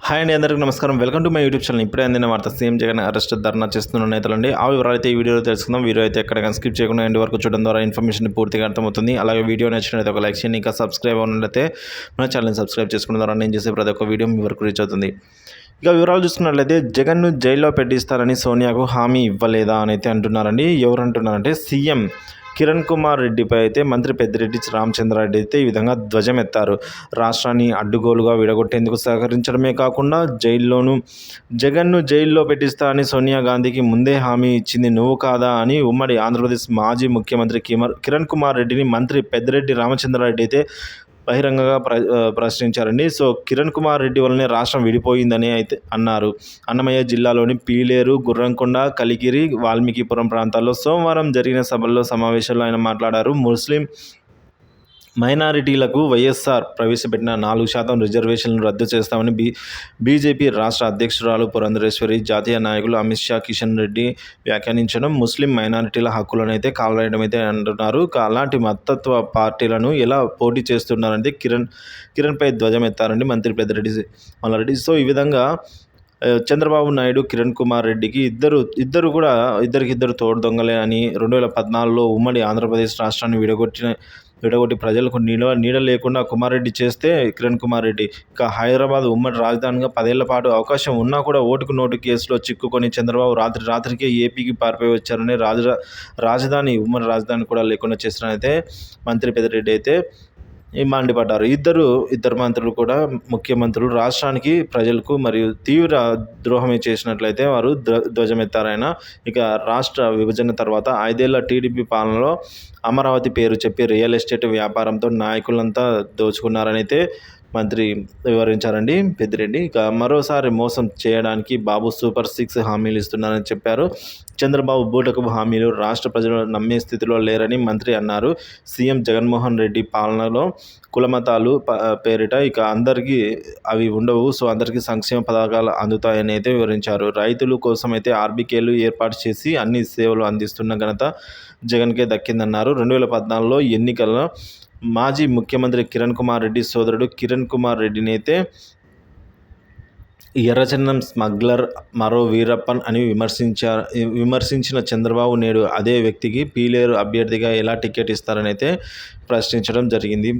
Hi అండి, అందరికీ నమస్కారం. Welcome to my YouTube channel. ఇప్పుడే అందిన వార్త, సీఎం జగన్ అరెస్ట్ ధర్నా చేస్తున్న నేతలండి. ఆ వివరాలు అయితే ఈ వీడియోలో తెలుసుకుందాం. వీడియో అయితే ఎక్కడ స్కిప్ చేయకుండా ఎండ్ వరకు చూడడం ద్వారా ఇన్ఫర్మేషన్ పూర్తిగా అర్థమవుతుంది. అలాగే వీడియో నచ్చినట్లయితే ఒక లైక్ చేయండి. ఇంకా సబ్స్క్రైబ్ అవ్వనట్లయితే మన ఛానల్ని సబ్స్క్రైబ్ చేసుకున్న ద్వారా నేను చేసే ప్రతి ఒక్క వీడియో మీ వరకు రీచ్ అవుతుంది. ఇక వివరాలు చూసుకున్నట్లయితే జగన్ను జైల్లో పెట్టిస్తారని సోనియాకు హామీ ఇవ్వలేదా అని అయితే అంటున్నారండి. ఎవరు అంటున్నారంటే సీఎం కిరణ్ కుమార్ రెడ్డిపై అయితే మంత్రి పెద్దిరెడ్డి రామచంద్రారెడ్డి అయితే ఈ విధంగా ధ్వజమెత్తారు. రాష్ట్రాన్ని అడ్డుగోలుగా విడగొట్టేందుకు సహకరించడమే కాకుండా జగన్ను జైల్లో పెట్టిస్తా అని సోనియా గాంధీకి ముందే హామీ ఇచ్చింది నువ్వు కాదా అని ఉమ్మడి ఆంధ్రప్రదేశ్ మాజీ ముఖ్యమంత్రి కిరణ్ కుమార్ రెడ్డిని మంత్రి పెద్దిరెడ్డి రామచంద్రారెడ్డి అయితే బహిరంగంగా ప్రశ్నించారండి. సో కిరణ్ కుమార్ రెడ్డి వల్లనే రాష్ట్రం విడిపోయిందని అయితే అన్నారు. అన్నమయ్య జిల్లాలోని పీలేరు, గుర్రంకొండ, కలిగిరి, వాల్మీకిపురం ప్రాంతాల్లో సోమవారం జరిగిన సమావేశంలో ఆయన మాట్లాడారు. ముస్లిం మైనారిటీలకు వైఎస్ఆర్ ప్రవేశపెట్టిన 4% రిజర్వేషన్లను రద్దు చేస్తామని బీజేపీ రాష్ట్ర అధ్యక్షురాలు పురంధరేశ్వరి, జాతీయ నాయకులు అమిత్ షా, కిషన్ రెడ్డి వ్యాఖ్యానించడం ముస్లిం మైనారిటీల హక్కులను అయితే కాలరాయడం అయితే అంటున్నారు. అలాంటి మతత్వ పార్టీలను ఎలా పోటీ చేస్తున్నారంటే కిరణ్పై ధ్వజమెత్తారండి మంత్రి పెద్దిరెడ్డి మల్లారెడ్డి. సో ఈ విధంగా చంద్రబాబు నాయుడు, కిరణ్ కుమార్ రెడ్డికి ఇద్దరికిద్దరు తోడు దొంగలే అని 2014లో ఉమ్మడి ఆంధ్రప్రదేశ్ రాష్ట్రాన్ని విడగొట్టి ప్రజలకు నీడ లేకుండా కుమార్ రెడ్డి చేస్తే కిరణ్ కుమార్ రెడ్డి ఇక హైదరాబాద్ ఉమ్మడి రాజధానిగా 10 ఏళ్ల పాటు అవకాశం ఉన్నా కూడా ఓటుకు నోటు కేసులో చిక్కుకొని చంద్రబాబు రాత్రికే ఏపీకి పారిపోయి వచ్చారని ఉమ్మడి రాజధాని కూడా లేకుండా చేస్తారనైతే మంత్రి పెద్దిరెడ్డి అయితే మండిపడ్డారు. ఇద్దరు మంత్రులు కూడా ముఖ్యమంత్రులు రాష్ట్రానికి, ప్రజలకు మరియు తీవ్ర ద్రోహమే చేసినట్లయితే వారు ధ్వజమెత్తారైన. ఇక రాష్ట్ర విభజన తర్వాత 5 ఏళ్ల టీడీపీ పాలనలో అమరావతి పేరు చెప్పి రియల్ ఎస్టేట్ వ్యాపారంతో నాయకులంతా దోచుకున్నారని అయితే మంత్రి వివరించారండి పెద్దిరెడ్డి. ఇక మరోసారి మోసం చేయడానికి బాబు సూపర్ 6 హామీలు ఇస్తున్నారని చెప్పారు. చంద్రబాబు బూటకపు హామీలు రాష్ట్ర ప్రజలు నమ్మే స్థితిలో లేరని మంత్రి అన్నారు. సీఎం జగన్మోహన్ రెడ్డి పాలనలో కులమతాలు పేరిట ఇక అందరికీ అవి ఉండవు. సో అందరికీ సంక్షేమ పథకాలు అందుతాయని అయితే వివరించారు. రైతుల కోసం అయితే ఆర్బీకేలు ఏర్పాటు చేసి అన్ని సేవలు అందిస్తున్న ఘనత జగన్కే దక్కిందన్నారు. 2014లో ఎన్నికల్లో మాజీ ముఖ్యమంత్రి కిరణ్ కుమార్ రెడ్డి సోదరుడు కిరణ్ కుమార్ రెడ్డిని అయితే ఎర్రచందనం స్మగ్లర్, మరో వీరప్పన్ అని విమర్శించిన చంద్రబాబు నేడు అదే వ్యక్తికి పీలేరు అభ్యర్థిగా ఎలా టికెట్ ఇస్తారని అయితే ప్రశ్నించడం జరిగింది.